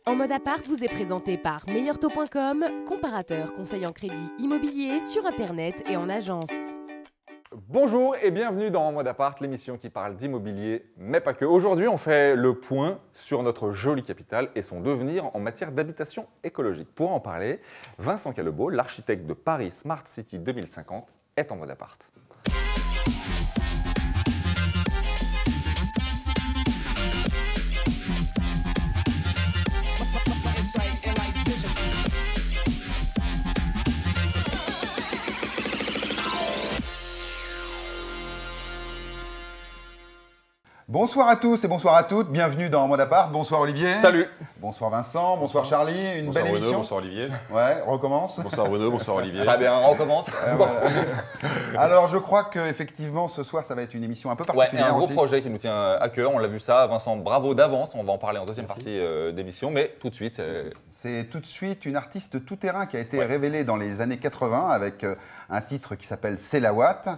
En mode appart vous est présenté par meilleurtaux.com, comparateur conseil en crédit immobilier sur internet et en agence. Bonjour et bienvenue dans En mode appart, l'émission qui parle d'immobilier, mais pas que. Aujourd'hui, on fait le point sur notre jolie capitale et son devenir en matière d'habitation écologique. Pour en parler, Vincent Calebaud, l'architecte de Paris Smart City 2050, est en mode appart. Bonsoir à tous et bonsoir à toutes, bienvenue dans En mode appart. Bonsoir Olivier. Salut. Bonsoir Vincent, bonsoir Charlie, une Bonsoir belle Bruno, émission. bonsoir Olivier. Ouais, on recommence. Bonsoir Bruno, bonsoir Olivier. Très bien, on recommence. Alors je crois qu'effectivement ce soir ça va être une émission un peu Ouais, particulière et un gros aussi. projet qui nous tient à cœur, on l'a vu ça. Vincent, bravo d'avance, on va en parler en deuxième partie d'émission, mais tout de suite. C'est tout de suite une artiste tout-terrain qui a été révélée dans les années 80 avec un titre qui s'appelle C'est la Watt.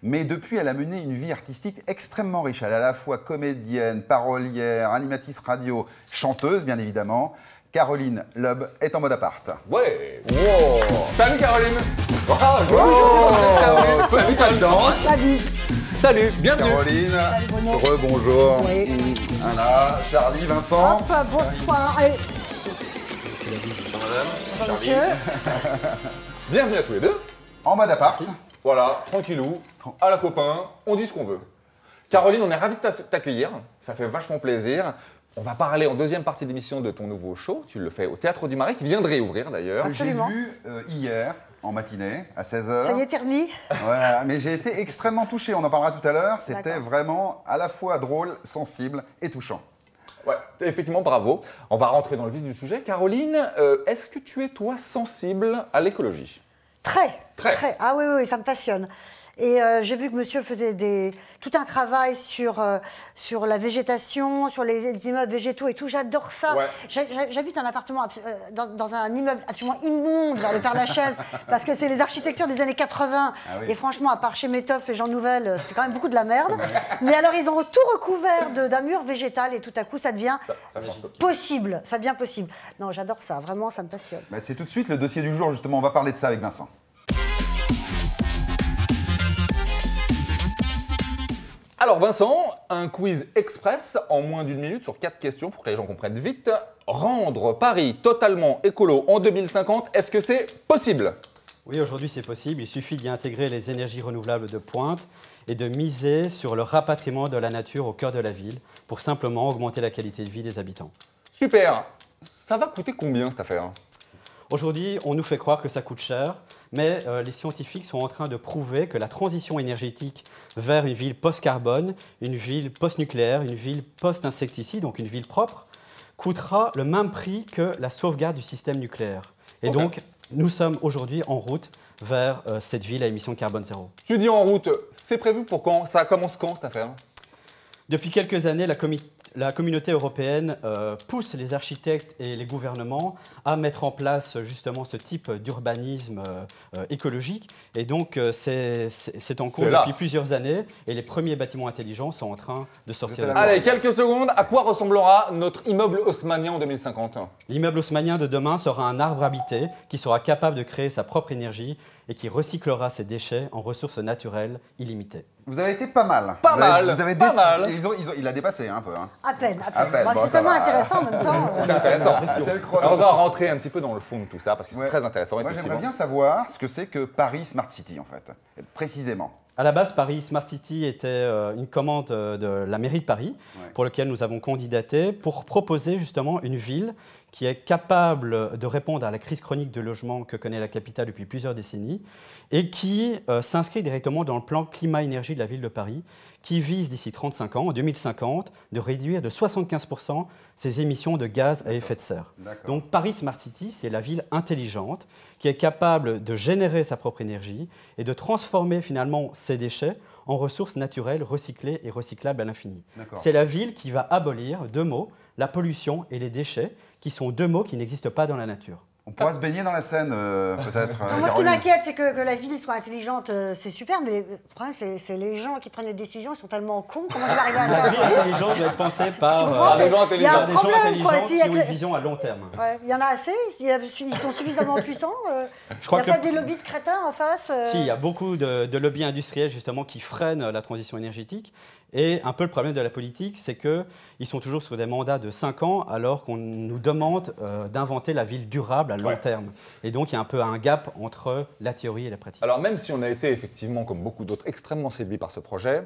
Mais depuis, elle a mené une vie artistique extrêmement riche. Elle est à la fois comédienne, parolière, animatrice radio, chanteuse bien évidemment. Caroline Loeb est en mode appart. Ouais. Wow. Salut Caroline. Salut Caroline. Salut. Salut, bienvenue. Caroline, Salut, Bruno. rebonjour. Oui. Voilà, Charlie, Vincent. Hop, bonsoir. Allez. Bonjour, monsieur. Bienvenue à tous les deux. En mode appart. Voilà, tranquillou, à la copain, on dit ce qu'on veut. Caroline, on est ravis de t'accueillir, ça fait vachement plaisir. On va parler en deuxième partie d'émission de ton nouveau show, tu le fais au Théâtre du Marais, qui vient de réouvrir d'ailleurs. Que j'ai Absolument. vu hier en matinée à 16h. Ça y est, t'es remis. Voilà, mais j'ai été extrêmement touché, on en parlera tout à l'heure. C'était D'accord. vraiment à la fois drôle, sensible et touchant. Ouais, effectivement, bravo. On va rentrer dans le vif du sujet. Caroline, est-ce que tu es toi sensible à l'écologie ? Très. Très. Ah oui, ça me passionne. Et j'ai vu que monsieur faisait tout un travail sur la végétation, sur les immeubles végétaux et tout. J'adore ça. Ouais. J'habite un appartement dans un immeuble absolument immonde vers le Père-Lachaise parce que c'est les architectures des années 80. Ah oui. Et franchement, à part chez Métoff et Jean Nouvel, c'était quand même beaucoup de la merde. Mais alors, ils ont tout recouvert d'un mur végétal et tout à coup, ça devient Ça change tout. possible. Ça devient possible. Non, j'adore ça. Vraiment, ça me passionne. Bah, c'est tout de suite le dossier du jour, justement, on va parler de ça avec Vincent. Alors Vincent, un quiz express en moins d'une minute sur 4 questions pour que les gens comprennent vite. Rendre Paris totalement écolo en 2050, est-ce que c'est possible ? Oui, aujourd'hui c'est possible. Il suffit d'y intégrer les énergies renouvelables de pointe et de miser sur le rapatriement de la nature au cœur de la ville pour simplement augmenter la qualité de vie des habitants. Super. Ça va coûter combien cette affaire ? Aujourd'hui, on nous fait croire que ça coûte cher, mais les scientifiques sont en train de prouver que la transition énergétique vers une ville post-carbone, une ville post-nucléaire, une ville post-insecticide, donc une ville propre, coûtera le même prix que la sauvegarde du système nucléaire. Et donc, nous sommes aujourd'hui en route vers cette ville à émission de carbone zéro. Tu dis en route, c'est prévu pour quand ? Ça commence quand cette affaire ? Depuis quelques années, la communauté européenne pousse les architectes et les gouvernements à mettre en place justement ce type d'urbanisme écologique. Et donc, c'est en cours depuis plusieurs années et les premiers bâtiments intelligents sont en train de sortir de l'eau. Allez, quelques secondes. À quoi ressemblera notre immeuble haussmannien en 2050 ? L'immeuble haussmannien de demain sera un arbre habité qui sera capable de créer sa propre énergie et qui recyclera ses déchets en ressources naturelles illimitées. Vous avez été pas mal. Pas mal. Il a dépassé un peu. Hein. À peine. À peine. Bah, Bon, c'est ça tellement va. intéressant en même temps. C'est intéressant. C'est le chrono. Alors, on va rentrer un petit peu dans le fond de tout ça parce que c'est Ouais. très intéressant. Moi, Effectivement. j'aimerais bien savoir ce que c'est que Paris Smart City, en fait, précisément. À la base, Paris Smart City était une commande de la mairie de Paris, Ouais. pour laquelle nous avons candidaté pour proposer justement une ville qui est capable de répondre à la crise chronique de logement que connaît la capitale depuis plusieurs décennies et qui s'inscrit directement dans le plan climat-énergie de la ville de Paris, qui vise d'ici 35 ans, en 2050, de réduire de 75% ses émissions de gaz à effet de serre. D'accord. Donc Paris Smart City, c'est la ville intelligente qui est capable de générer sa propre énergie et de transformer finalement ses déchets en ressources naturelles recyclées et recyclables à l'infini. D'accord. C'est la ville qui va abolir deux mots, la pollution et les déchets, qui sont deux mots qui n'existent pas dans la nature. On pourra se baigner dans la Seine, peut-être. Moi, ce qui m'inquiète, c'est que la ville soit intelligente, c'est super, mais le problème, c'est les gens qui prennent les décisions, ils sont tellement cons. Comment je vais arriver à ça? La ville intelligente doit être pensée par des gens Il y a un intelligents. des gens problème, quoi. intelligents S'il y a qui ont une que- vision à long terme. Ouais, il y en a assez, ils sont suffisamment puissants. Je crois Il n'y que a pas des lobbies de crétins en face. Si, il y a beaucoup de lobbies industriels justement qui freinent la transition énergétique. Et un peu le problème de la politique, c'est qu'ils sont toujours sur des mandats de 5 ans alors qu'on nous demande d'inventer la ville durable à long Ouais. terme. Et donc il y a un peu un gap entre la théorie et la pratique. Alors même si on a été effectivement, comme beaucoup d'autres, extrêmement séduits par ce projet,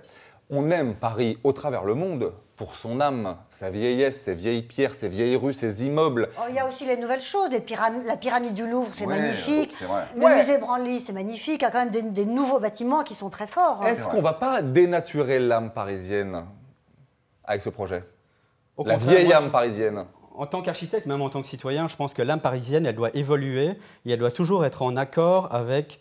on aime Paris au travers le monde pour son âme, sa vieillesse, ses vieilles pierres, ses vieilles rues, ses immeubles. Oh, il y a aussi les nouvelles choses, la pyramide du Louvre, c'est Ouais, magnifique. c'est vrai. Le musée Branly, c'est magnifique. Il y a quand même des nouveaux bâtiments qui sont très forts. Est-ce qu'on va pas dénaturer l'âme parisienne avec ce projet? Au La contraire, vieille moi, âme parisienne. En tant qu'architecte, même en tant que citoyen, je pense que l'âme parisienne, elle doit évoluer et elle doit toujours être en accord avec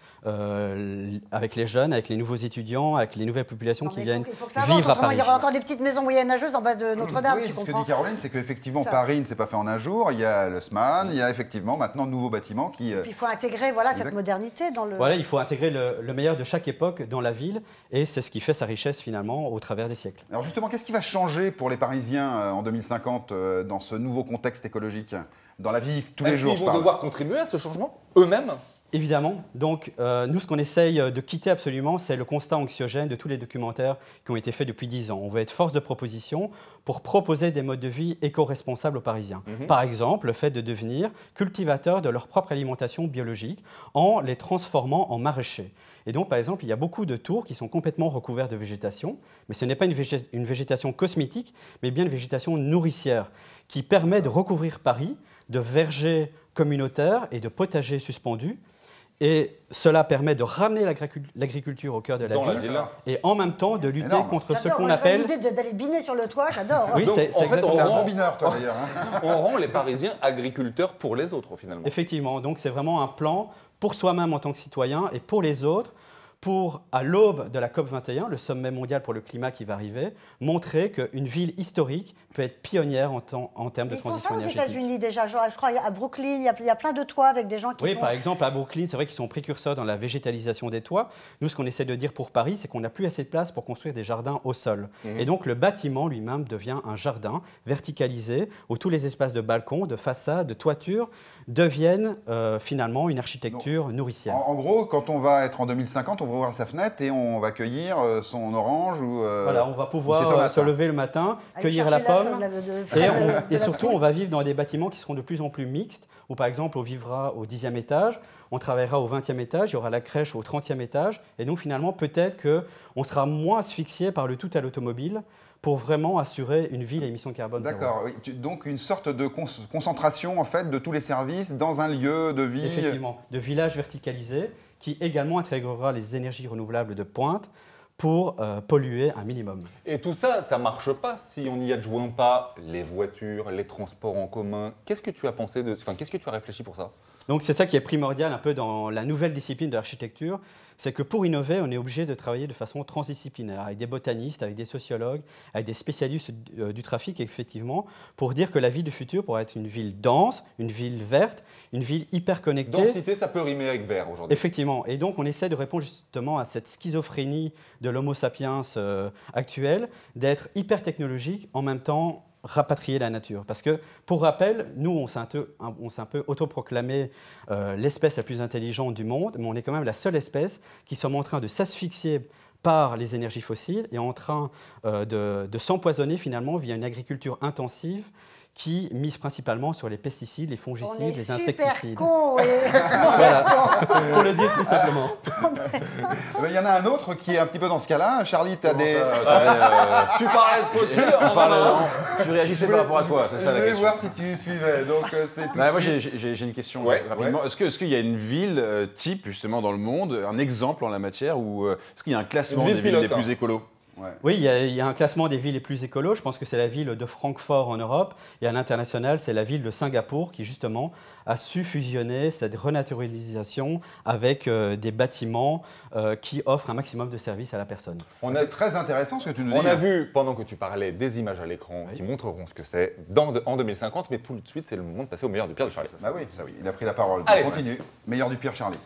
les jeunes, avec les nouveaux étudiants, avec les nouvelles populations Non, qui mais viennent il faut que ça avance, vivre à autrement, Paris. il y aura encore des petites maisons moyenâgeuses en bas de Notre-Dame, Oui, tu ce que comprends? dit Caroline, c'est qu'effectivement, Ça. Paris ne s'est pas fait en un jour. Il y a le SMAN, il y a effectivement maintenant de nouveaux bâtiments qui... Puis il faut intégrer cette Exact. modernité dans le... Voilà, il faut intégrer le meilleur de chaque époque dans la ville et c'est ce qui fait sa richesse finalement au travers des siècles. Alors justement, qu'est-ce qui va changer pour les Parisiens en 2050 dans ce nouveau contexte écologique? Dans la vie tous les Est-ce jours, qu'ils je vont parle. devoir contribuer à ce changement eux-mêmes? Évidemment. Donc, nous, ce qu'on essaye de quitter absolument, c'est le constat anxiogène de tous les documentaires qui ont été faits depuis 10 ans. On veut être force de proposition pour proposer des modes de vie éco-responsables aux Parisiens. Par exemple, le fait de devenir cultivateurs de leur propre alimentation biologique en les transformant en maraîchers. Et donc, par exemple, il y a beaucoup de tours qui sont complètement recouverts de végétation, mais ce n'est pas une végétation cosmétique, mais bien une végétation nourricière qui permet de recouvrir Paris de vergers communautaires et de potagers suspendus. Et cela permet de ramener l'agriculture au cœur de la Dans la ville, ville. et en même temps de lutter Énorme. contre ce J'adore, qu'on moi, appelle... l'idée d'aller biner sur le toit, j'adore. Oui, Donc, c'est en fait, exactement T'es un ça. bon bineur, toi, d'ailleurs. Hein. On rend les Parisiens agriculteurs pour les autres, finalement. Effectivement, donc c'est vraiment un plan pour soi-même en tant que citoyen et pour les autres, pour, à l'aube de la COP21, le sommet mondial pour le climat qui va arriver, montrer qu'une ville historique peut être pionnière en termes de Ils font transition ça aux énergétique. États-Unis déjà. Genre, je crois à Brooklyn, il y a plein de toits avec des gens qui Oui, font... par exemple, à Brooklyn, c'est vrai qu'ils sont précurseurs dans la végétalisation des toits. Nous, ce qu'on essaie de dire pour Paris, c'est qu'on n'a plus assez de place pour construire des jardins au sol. Et donc, le bâtiment lui-même devient un jardin verticalisé où tous les espaces de balcon, de façade, de toiture deviennent finalement une architecture nourricière. En gros, quand on va être en 2050, on va ouvrir sa fenêtre et on va cueillir son orange ou... Voilà, on va ses pouvoir tomates, se hein. lever le matin, Aller cueillir la chercher pomme. Et de la surtout, poule. on va vivre dans des bâtiments qui seront de plus en plus mixtes, où par exemple, on vivra au 10e étage, on travaillera au 20e étage, il y aura la crèche au 30e étage, et donc finalement, peut-être qu'on sera moins asphyxié par le tout à l'automobile pour vraiment assurer une ville à émissions carbone zéro. D'accord. Oui. Donc une sorte de concentration en fait de tous les services dans un lieu de vie. Effectivement, de village verticalisé qui également intégrera les énergies renouvelables de pointe pour polluer un minimum. Et tout ça, ça marche pas si on n'y adjoint pas les voitures, les transports en commun. Qu'est-ce que tu as pensé qu'est-ce que tu as réfléchi pour ça? Donc c'est ça qui est primordial un peu dans la nouvelle discipline de l'architecture, c'est que pour innover, on est obligé de travailler de façon transdisciplinaire, avec des botanistes, avec des sociologues, avec des spécialistes du trafic, effectivement, pour dire que la ville du futur pourra être une ville dense, une ville verte, une ville hyper connectée. Densité, ça peut rimer avec vert aujourd'hui. Effectivement. Et donc, on essaie de répondre justement à cette schizophrénie de l'homo sapiens actuel, d'être hyper technologique, en même temps rapatrier la nature. Parce que, pour rappel, nous, on s'est un peu autoproclamé l'espèce la plus intelligente du monde, mais on est quand même la seule espèce qui sommes en train de s'asphyxier par les énergies fossiles et en train de s'empoisonner finalement via une agriculture intensive qui mise principalement sur les pesticides, les fongicides, les On est insecticides. super cons, oui. Voilà, pour le dire plus simplement. Il y en a un autre qui est un petit peu dans ce cas-là. Charlie, tu as des... Tu parlais de fossiles, Tu réagissais par rapport à quoi? C'est Je ça la voulais question. voir si tu suivais. Donc c'est tout. Ouais, de moi suite. j'ai une question Ouais, rapidement. Est-ce qu'il y a une ville type justement dans le monde, un exemple en la matière, ou est-ce qu'il y a un classement Une ville des villes les pilote, plus écolos? Ouais. Oui, il y a un classement des villes les plus écolos. Je pense que c'est la ville de Francfort en Europe. Et à l'international, c'est la ville de Singapour qui, justement, a su fusionner cette renaturalisation avec des bâtiments qui offrent un maximum de services à la personne. C'est très intéressant ce que tu nous dis. On a vu, pendant que tu parlais, des images à l'écran qui montreront ce que c'est en 2050, mais tout de suite, c'est le moment de passer au meilleur du pire de Charlie. Bah oui, ça oui, il a pris la parole. Allez, On continue. Meilleur du pire, Charlie.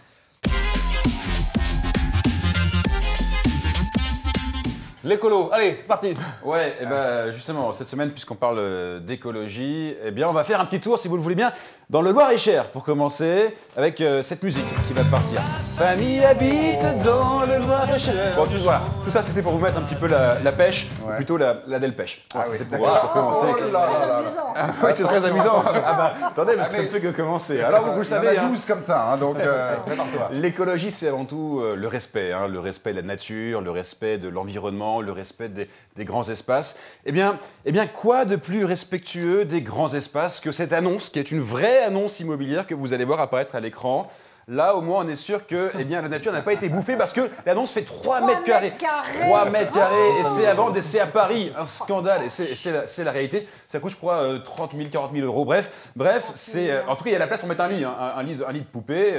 L'écolo, allez, c'est parti. Ouais, et ben justement, cette semaine, puisqu'on parle d'écologie, eh bien, on va faire un petit tour, si vous le voulez bien, dans le Loir-et-Cher, pour commencer, avec cette musique qui va partir. Famille habite dans le Loir-et-Cher. Bon, voilà, tout ça, c'était pour vous mettre un petit peu la pêche, ou plutôt la delle-pêche. Ah oui, C'était d'accord. pour commencer. Oh là là là. Oui, c'est très amusant. Ah bah, attendez, parce que ça ne fait que commencer. Alors, vous le savez, Il y en a 12 comme ça, hein, donc prépare-toi. l'écologie, c'est avant tout le respect, le respect de la nature, le respect de l'environnement, le respect des grands espaces. Eh bien, quoi de plus respectueux des grands espaces que cette annonce, qui est une vraie annonce immobilière que vous allez voir apparaître à l'écran. Là, au moins, on est sûr que la nature n'a pas été bouffée parce que l'annonce fait 3 mètres carrés. 3 mètres carrés, et c'est à vendre, et c'est à Paris. Un scandale, et c'est la réalité. Ça coûte, je crois, 30 000, 40 000 euros. Bref, en tout cas, il y a la place pour mettre un lit, un lit de poupée.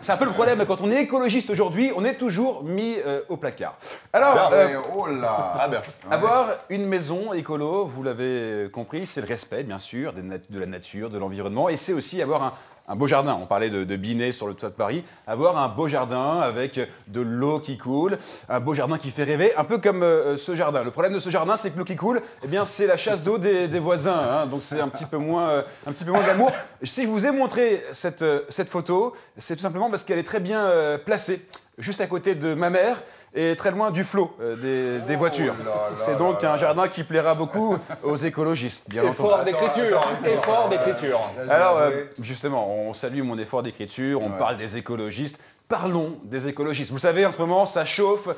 C'est un peu le problème. Quand on est écologiste aujourd'hui, on est toujours mis au placard. Alors, Oh là. Ah bien. avoir une maison écolo, vous l'avez compris, c'est le respect, bien sûr, de la nature, de l'environnement, et c'est aussi avoir un beau jardin. On parlait de Binet sur le toit de Paris. Avoir un beau jardin avec de l'eau qui coule, un beau jardin qui fait rêver, un peu comme ce jardin. Le problème de ce jardin, c'est que l'eau qui coule, c'est la chasse d'eau des voisins. Donc c'est un petit peu moins d'amour. Si je vous ai montré cette photo, c'est tout simplement parce qu'elle est très bien placée, juste à côté de ma mère, et très loin du flot des voitures. C'est donc un jardin qui plaira beaucoup aux écologistes, bien entendu. Effort d'écriture. Alors, justement, on salue mon effort d'écriture, on parle des écologistes. Parlons des écologistes. Vous savez, en ce moment, ça chauffe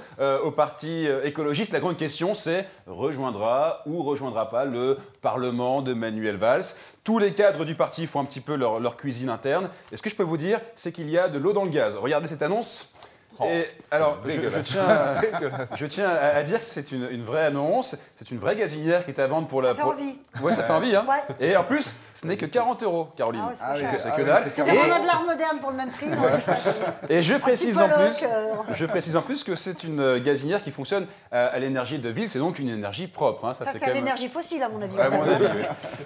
au parti écologiste. La grande question, c'est rejoindra ou rejoindra pas le Parlement de Manuel Valls. Tous les cadres du parti font un petit peu leur cuisine interne. Et ce que je peux vous dire, c'est qu'il y a de l'eau dans le gaz. Regardez cette annonce. Et alors, je tiens à dire que c'est une vraie annonce, c'est une vraie gazinière qui est à vendre pour la... Ça fait envie. Ouais, ça fait envie, hein. Ouais. Et en plus, ce n'est que 40 €, Caroline. Ah ouais, c'est pas cher. C'est que dalle. C'est-à-dire qu'on a de l'art moderne pour le même prix. Non, c'est pas cher. Et je précise en Poloc, plus, que c'est une gazinière qui fonctionne à l'énergie de ville, c'est donc une énergie propre. Hein. Ça, c'est c'est quand à même... l'énergie fossile, à mon avis. À mon avis, oui.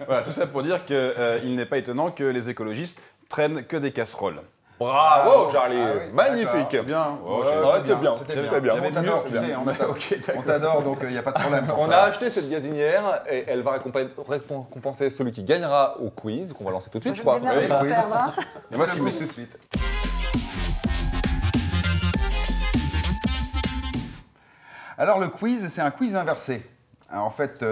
Voilà, tout ça pour dire qu'il n'est pas étonnant que les écologistes traînent que des casseroles. Bravo, Charlie. oui, Magnifique. d'accord. Bien. C'était bien. C'était bien. On t'adore, tu sais, on t'adore, donc il n'y a pas de problème pour On ça. a acheté cette gazinière et elle va récompenser celui qui gagnera au quiz qu'on va lancer tout de suite, je Je me crois. démerde pour perdre. Hein. Et moi, si Je vous... le tout de suite. Alors le quiz, c'est un quiz inversé. Alors, en fait,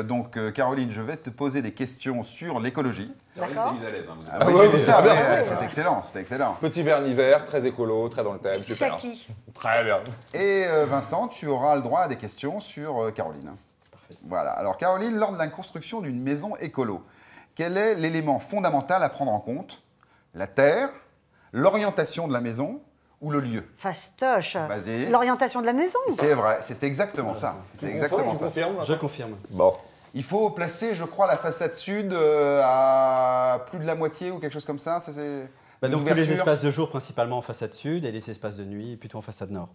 Caroline, je vais te poser des questions sur l'écologie. Caroline D'accord. s'est mise à l'aise. Hein, vous êtes- Ah oui, ouais, j'ai vu c'est ça, bien. ouais, c'était excellent, c'était excellent. Petit verre d'hiver, très écolo, très dans le thème, super. Kaki. Très bien. Et Vincent, tu auras le droit à des questions sur Caroline. Parfait. Voilà. Alors Caroline, lors de la construction d'une maison écolo, quel est l'élément fondamental à prendre en compte? La terre, l'orientation de la maison ou le lieu? Fastoche. Vas-y. L'orientation de la maison. C'est vrai, c'est exactement ça. C'est exactement Tu ça. confirmes Je confirme. Bon. Il faut placer, je crois, la façade sud à plus de la moitié ou quelque chose comme ça. Donc tous les espaces de jour principalement en façade sud et les espaces de nuit plutôt en façade nord.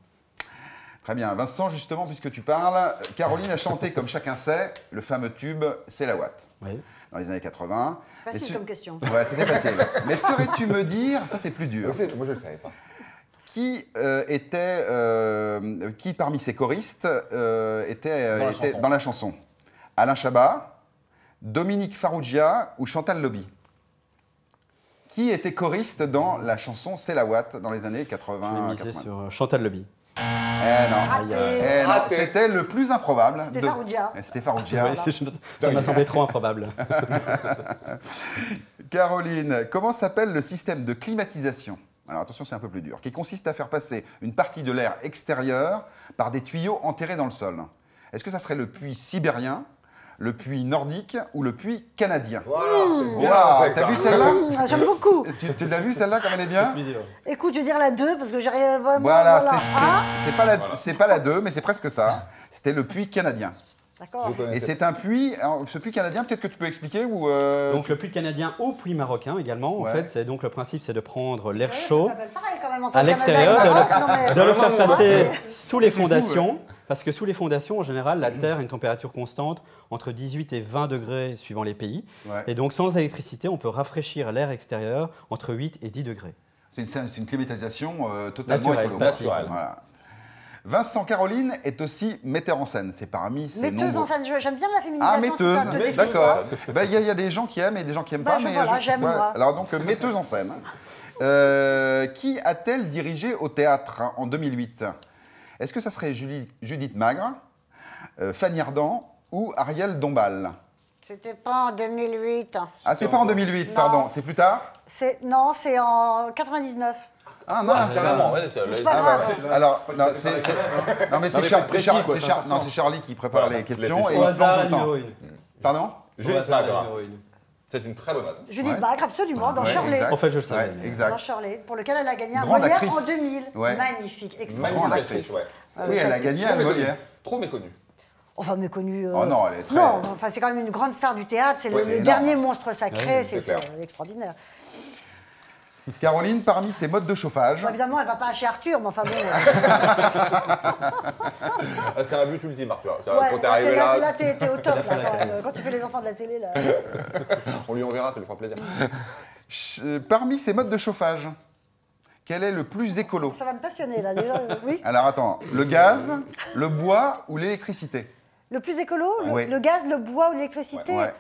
Très bien. Vincent, justement, puisque tu parles, Caroline a chanté, comme chacun sait, le fameux tube C'est la Watt Oui. dans les années 80. Facile comme question. Ouais, c'était facile. Mais saurais-tu me dire, ça c'est plus dur, Moi, je ne le savais pas. qui parmi ces choristes était Dans la chanson. dans la chanson? Alain Chabat, Dominique Farrugia ou Chantal Lobby? Qui était choriste dans la chanson C'est la Watt dans les années Je 80? vais miser 80. sur Chantal Lobby. Eh non. Raté. Eh non, Raté. c'était le plus improbable. C'était Farrugia. C'était Farrugia. Ouais, ça m'a semblé trop improbable. Caroline, comment s'appelle le système de climatisation? Alors attention, c'est un peu plus dur. Qui consiste à faire passer une partie de l'air extérieur par des tuyaux enterrés dans le sol. Est-ce que ça serait le puits sibérien, le puits nordique ou le puits canadien? Voilà, T'as vu celle-là? J'aime beaucoup. Tu l'as vu celle-là comme elle est bien? Écoute, je vais dire la 2 parce que j'ai rien vraiment. Voilà, Ah, c'est pas la 2, mais c'est presque ça. C'était le puits canadien. d'accord. Et c'est un puits, alors, ce puits canadien, peut-être que tu peux expliquer ou Donc le puits canadien au puits marocain également. En Ouais. fait, c'est donc le principe, c'est de prendre l'air Ouais, chaud ça s'appelle pareil quand même entre à le Canada et l'extérieur, le Maroc. Non, mais- de le faire passer Ouais. sous les C'est fou, fondations. Parce que sous les fondations, en général, la Terre a une température constante entre 18 et 20 degrés suivant les pays. Ouais. Et donc sans électricité, on peut rafraîchir l'air extérieur entre 8 et 10 degrés. c'est une climatisation totalement Naturelle, écolo. passive. Voilà. Vincent Caroline est aussi metteur en scène. C'est parmi ses Metteuse en nombreux... scène, j'aime bien la féminisation. Ah, metteuse, si ça te définit d'accord. pas. Ben, Il y a des gens qui aiment et des gens qui aiment Bah, pas. je- mais voilà, j'aime, moi. Alors donc, metteuse en scène. Qui a-t-elle dirigé au théâtre en 2008? Est-ce que ça serait Judith Magre, Fanny Ardant ou Ariel Dombal? C'était pas en 2008. Ah, c'est pas en 2008, Non. pardon. C'est plus tard? Non, c'est en 99. Ah, mince. Carrément, ouais, C'est pas Ah, grave. bah, alors, non, non, mais c'est mais Char- faut c'est être Char- précis, quoi, c'est c'est Char- important. non, c'est Charlie qui prépare Voilà, les questions je l'ai et fait. Au il se plante hasard, tout la le temps. numéro 1. Pardon? Judith Au hasard, la Magre. numéro 1. C'est une très bonne note. Judith Ouais. Bagre, absolument, dans Ouais, Shirley. exact. En fait, je le savais. Ouais, exact. Dans Shirley, pour lequel elle a gagné un Grande Molière actrice. en 2000. Ouais. Magnifique, Grande extraordinaire actrice. actrice. Ouais. Oui, elle a gagné un Molière. Trop méconnue. Enfin, méconnue. Oh non, elle est très- Non, enfin, c'est quand même une grande star du théâtre. C'est Ouais, le c'est dernier énorme. monstre sacré. c'est C'est clair. extraordinaire. Caroline, parmi ses modes de chauffage, Bon, évidemment, elle va pas chez Arthur, mais enfin bon. Ah, c'est un but ultime, Arthur. Ouais, Quand t'es arrivé là, t'es au top. fait là, la quand même. Quand tu fais les enfants de la télé, là. on lui enverra, ça lui fera plaisir. parmi ses modes de chauffage, quel est le plus écolo? Ça va me passionner, là, déjà. Oui. Alors attends, le gaz, le bois ou l'électricité? Le plus écolo, Oui. le gaz, le bois ou l'électricité Ouais.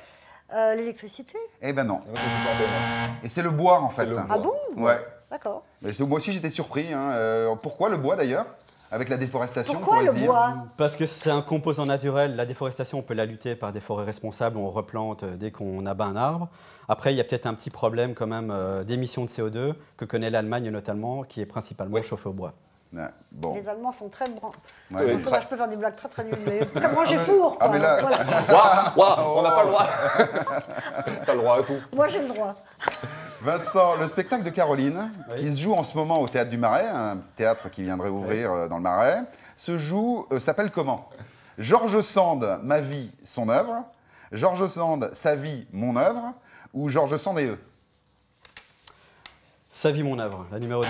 L'électricité. Eh ben non. Moi, je me suis planté, moi. Et c'est le bois en fait. le bois. Ah bon Ouais. D'accord. Mais moi aussi j'étais surpris. Hein. Pourquoi le bois d'ailleurs? Avec la déforestation, Pourquoi pourrait le se dire. bois Parce que c'est un composant naturel. La déforestation, on peut la lutter par des forêts responsables. On replante dès qu'on abat un arbre. Après, il y a peut-être un petit problème quand même d'émissions de CO2 que connaît l'Allemagne notamment, qui est principalement chauffée au bois. Ouais, bon. Les Allemands sont très bruns. Ouais, Donc, là, je peux faire des blagues très très nulles, mais très manger four. Ah, Quoi. mais là- Voilà. Waouh, on n'a pas le droit. T'as le droit à tout. Moi, j'ai le droit. Vincent, le spectacle de Caroline, Oui. qui se joue en ce moment au Théâtre du Marais, un théâtre qui viendrait ouvrir dans le Marais, s'appelle comment? Georges Sand, ma vie, son œuvre. Georges Sand, sa vie, mon œuvre. Ou Georges Sand et eux. Sa vie, mon œuvre, la numéro 2.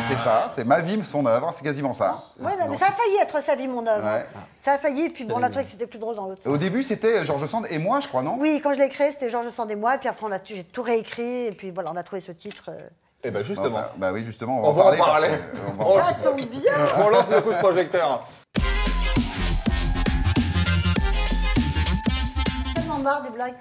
C'est ça, c'est ma vie, son œuvre, c'est quasiment ça. Ouais, mais ça a failli être sa vie, mon œuvre. Ouais. Ça a failli, puis bon, on a la trouvé que c'était plus drôle dans l'autre Au sens. début, c'était Georges Sand et moi, je crois, non? Oui, quand je l'ai créé, c'était Georges Sand et moi, et puis après, j'ai tout réécrit, et puis voilà, on a trouvé ce titre. Eh ben justement, Bah oui, justement, On va en parce parler. que, on va en Ça tombe bien. on lance le coup de projecteur. Tellement marre des blagues.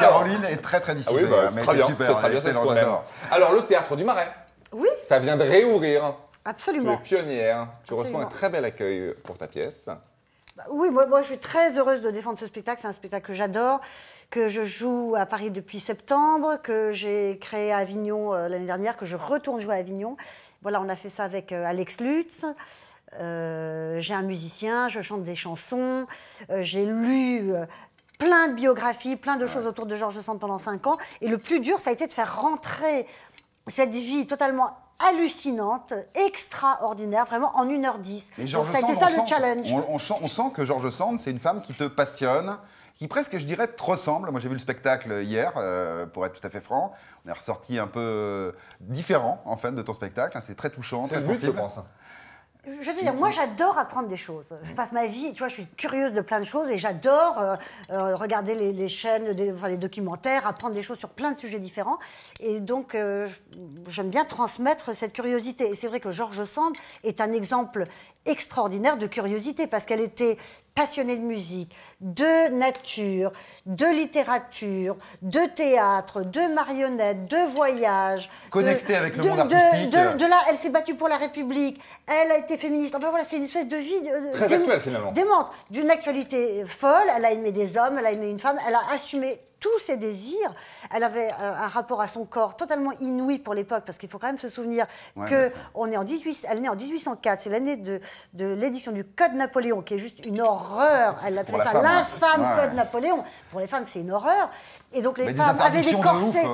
Caroline est très très Ah disciplinée. oui, bah, hein, c'est mais très bien, super, c'est très bien, c'est ce excellent, qu'on aime. j'adore. Alors, le théâtre du Marais, Oui, ça vient de réouvrir. Tu es absolument. pionnière, tu reçois Absolument. un très bel accueil pour ta pièce. Bah oui, moi, je suis très heureuse de défendre ce spectacle. C'est un spectacle que j'adore, que je joue à Paris depuis septembre, que j'ai créé à Avignon l'année dernière, que je retourne jouer à Avignon. Voilà, on a fait ça avec Alex Lutz. J'ai un musicien, je chante des chansons. J'ai lu plein de biographies, plein de choses autour de Georges Sand pendant 5 ans. Et le plus dur, ça a été de faire rentrer cette vie totalement hallucinante, extraordinaire, vraiment en 1h10. Mais Donc Georges ça a été Sand, ça on le sent- challenge. on sent que Georges Sand, c'est une femme qui te passionne, qui presque, je dirais, te ressemble. Moi, j'ai vu le spectacle hier, pour être tout à fait franc. On est ressorti un peu différent, en fait, de ton spectacle. C'est très touchant, C'est très le but, je sensible. pense. Je veux te dire, moi j'adore apprendre des choses. Je passe ma vie, tu vois, je suis curieuse de plein de choses et j'adore regarder les chaînes, les documentaires, apprendre des choses sur plein de sujets différents. Et donc, j'aime bien transmettre cette curiosité. Et c'est vrai que Georges Sand est un exemple extraordinaire de curiosité parce qu'elle était passionnée de musique, de nature, de littérature, de théâtre, de marionnettes, de voyage. Connectée avec le monde artistique. De là, elle s'est battue pour la République, elle a été féministe. Enfin voilà, c'est une espèce de vie Très actuelle, finalement. démente, d'une actualité folle. Elle a aimé des hommes, elle a aimé une femme, elle a assumé tous ses désirs. Elle avait un rapport à son corps totalement inouï pour l'époque, parce qu'il faut quand même se souvenir qu'elle est née en 1804, c'est l'année de l'édiction du Code Napoléon, qui est juste une horreur. Elle appelait ça l'infâme Code Napoléon. Pour les femmes, c'est une horreur. Et donc les femmes avaient des corsets.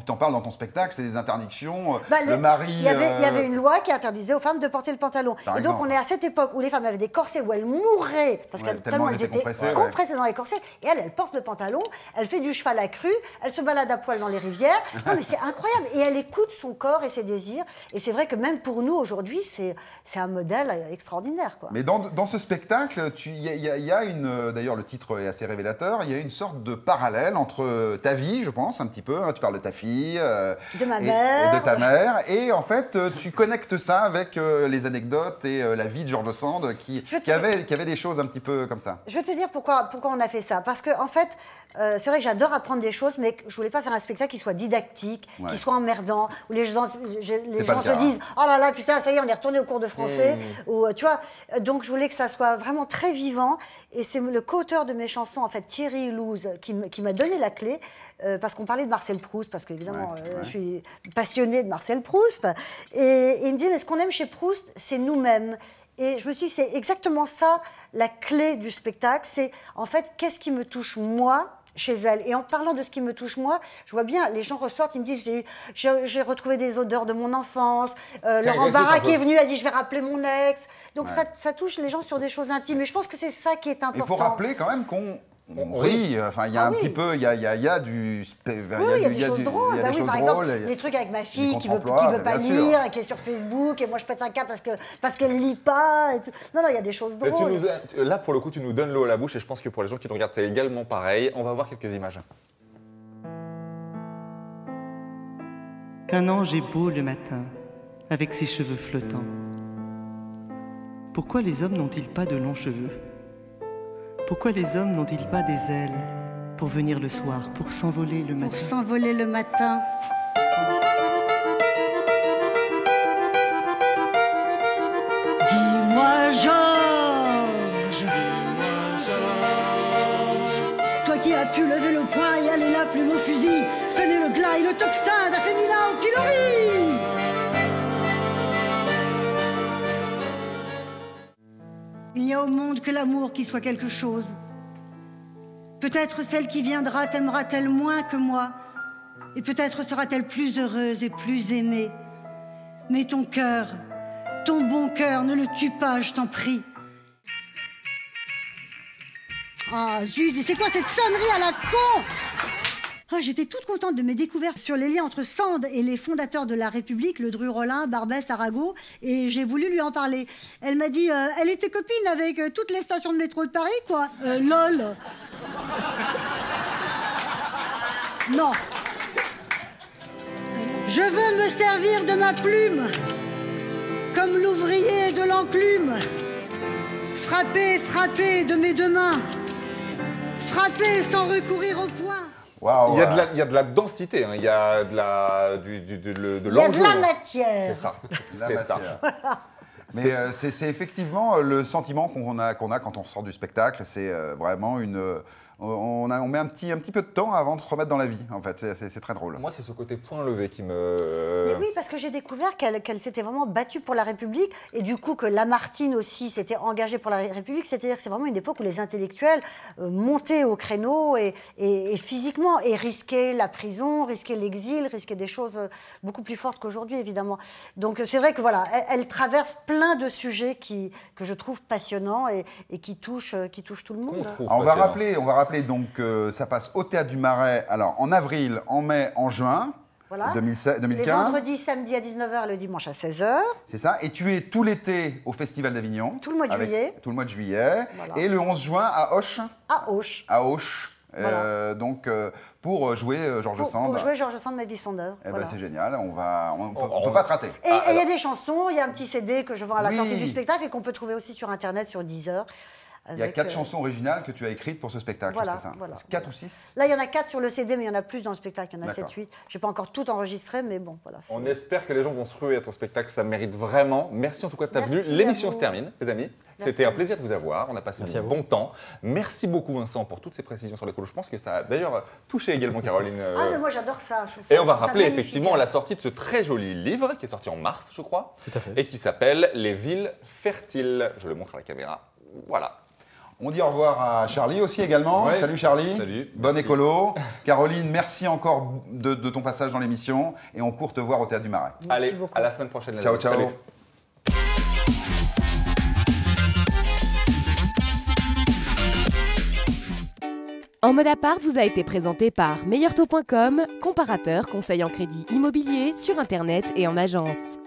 T'en parles dans ton spectacle, c'est des interdictions. Le mari. Il y avait une loi qui interdisait aux femmes de porter le pantalon. Et donc on est à cette époque où les femmes avaient des corsets où elles mourraient parce qu'elles tellement elles étaient compressées dans les corsets. Et elle porte le pantalon, elle fait du cheval à cru, elle se balade à poil dans les rivières. Non mais c'est incroyable. Et elle écoute son corps et ses désirs. Et c'est vrai que même pour nous aujourd'hui, c'est un modèle extraordinaire, quoi. Mais dans ce spectacle, il y a une. D'ailleurs, le titre est assez révélateur. Il y a une sorte de parallèle entre ta vie, je pense, un petit peu. Hein, tu parles de ta fille, de ma mère, et de ta mère, et en fait, tu connectes ça avec les anecdotes et la vie de George Sand, qui avait des choses un petit peu comme ça. Je vais te dire pourquoi on a fait ça. Parce que en fait, c'est vrai que j'adore apprendre des choses, mais je voulais pas faire un spectacle qui soit didactique, qui soit emmerdant, où les gens se disent « Oh là là, putain, ça y est, on est retourné au cours de français ». Ou tu vois, donc je voulais que ça soit vraiment très vivant. Et c'est le co-auteur de mes chansons, en fait, Thierry Louz, qui m'a donné la clé, parce qu'on parlait de Marcel Proust, parce qu'évidemment, je suis passionnée de Marcel Proust. Et il me dit « Mais ce qu'on aime chez Proust, c'est nous-mêmes ». Et je me suis dit, c'est exactement ça, la clé du spectacle. C'est, en fait, qu'est-ce qui me touche, moi, chez elle. Et en parlant de ce qui me touche, moi, je vois bien, les gens ressortent, ils me disent, j'ai retrouvé des odeurs de mon enfance. Laurent Barra qui est venu a dit, je vais rappeler mon ex. Donc ça touche les gens sur des choses intimes. Et je pense que c'est ça qui est important. Il faut rappeler quand même qu'on rit, enfin il y a un petit peu, il y a du... il y a des choses drôles, par exemple, les trucs avec ma fille qui veut pas lire, qui est sur Facebook, et moi je pète un câble parce qu'elle lit pas, et tout. Non, il y a des choses drôles. Là, pour le coup, tu nous donnes l'eau à la bouche, et je pense que pour les gens qui nous regardent, c'est également pareil. On va voir quelques images. Un ange est beau le matin, avec ses cheveux flottants. Pourquoi les hommes n'ont-ils pas de longs cheveux ? Pourquoi les hommes n'ont-ils pas des ailes pour venir le soir, pour s'envoler le matin ? Pour s'envoler le matin. Dis-moi Georges, toi qui as pu lever le poing et aller la plume au fusil, sonner le glas et le tocsin d'un féminin au pilori. Il n'y a au monde que l'amour qui soit quelque chose. Peut-être celle qui viendra t'aimera-t-elle moins que moi, et peut-être sera-t-elle plus heureuse et plus aimée. Mais ton cœur, ton bon cœur, ne le tue pas, je t'en prie. Ah zut, mais c'est quoi cette sonnerie à la con ? Ah, j'étais toute contente de mes découvertes sur les liens entre Sand et les fondateurs de la République, Le Dru-Rollin, Barbès, Arago, et j'ai voulu lui en parler. Elle m'a dit, elle était copine avec toutes les stations de métro de Paris, quoi. Lol. Non. Je veux me servir de ma plume, comme l'ouvrier de l'enclume. Frapper, frapper de mes deux mains. Frapper sans recourir au poing. Wow, il y a de la densité, hein. Il y a de l'enjeu. Il y a de la matière. C'est ça. C'est ça. Mais c'est effectivement le sentiment qu'on a quand on sort du spectacle. C'est vraiment une... On met un petit peu de temps avant de se remettre dans la vie, en fait. C'est très drôle. Moi, c'est ce côté point levé qui me... Mais oui, parce que j'ai découvert qu'elle s'était vraiment battue pour la République, et du coup que Lamartine aussi s'était engagée pour la République. C'est-à-dire que c'est vraiment une époque où les intellectuels montaient au créneau et physiquement, et risquaient la prison, risquaient l'exil, risquaient des choses beaucoup plus fortes qu'aujourd'hui, évidemment. Donc c'est vrai que voilà, elle traverse plein de sujets que je trouve passionnants et qui touchent tout le monde. On va rappeler donc ça passe au Théâtre du Marais, alors en avril, en mai, en juin. Voilà. 2015. Les vendredis, samedi à 19h, le dimanche à 16h. C'est ça. Et tu es tout l'été au Festival d'Avignon. Tout le mois de juillet. Tout le mois de juillet. Voilà. Et le 11 juin à Auch. À Auch. À Auch. Voilà. Donc pour jouer George Sand. Pour jouer George Sand, Maddy Sanders. Voilà. C'est génial. On peut pas te rater. Et il y a des chansons. Il y a un petit CD que je vends à la sortie du spectacle et qu'on peut trouver aussi sur Internet, sur Deezer. Il y a 4 chansons originales que tu as écrites pour ce spectacle, voilà, c'est ça? Voilà, 4 ou 6? Là, il y en a 4 sur le CD, mais il y en a plus dans le spectacle. Il y en a 7, 8. Je n'ai pas encore tout enregistré, mais bon, voilà. On espère que les gens vont se ruer à ton spectacle, ça mérite vraiment. Merci en tout cas de ta venue. L'émission se termine, les amis. C'était un plaisir de vous avoir. On a passé Merci à un vous. bon temps. Merci beaucoup, Vincent, pour toutes ces précisions sur l'écolo. Je pense que ça a d'ailleurs touché également Caroline. Ah, mais moi j'adore ça. Je trouve ça- Et on va je trouve ça rappeler magnifique. effectivement la sortie de ce très joli livre qui est sorti en mars, je crois, Tout à fait. et qui s'appelle Les villes fertiles. Je le montre à la caméra. Voilà. On dit au revoir à Charlie aussi également. Ouais. Salut Charlie. Salut, Bonne merci. écolo. Caroline, merci encore de ton passage dans l'émission et on court te voir au Théâtre du Marais. Merci Allez, beaucoup. à la semaine prochaine. les Ciao, amis. ciao. Salut. En mode à part vous a été présenté par meilleurtaux.com, comparateur conseil en crédit immobilier sur Internet et en agence.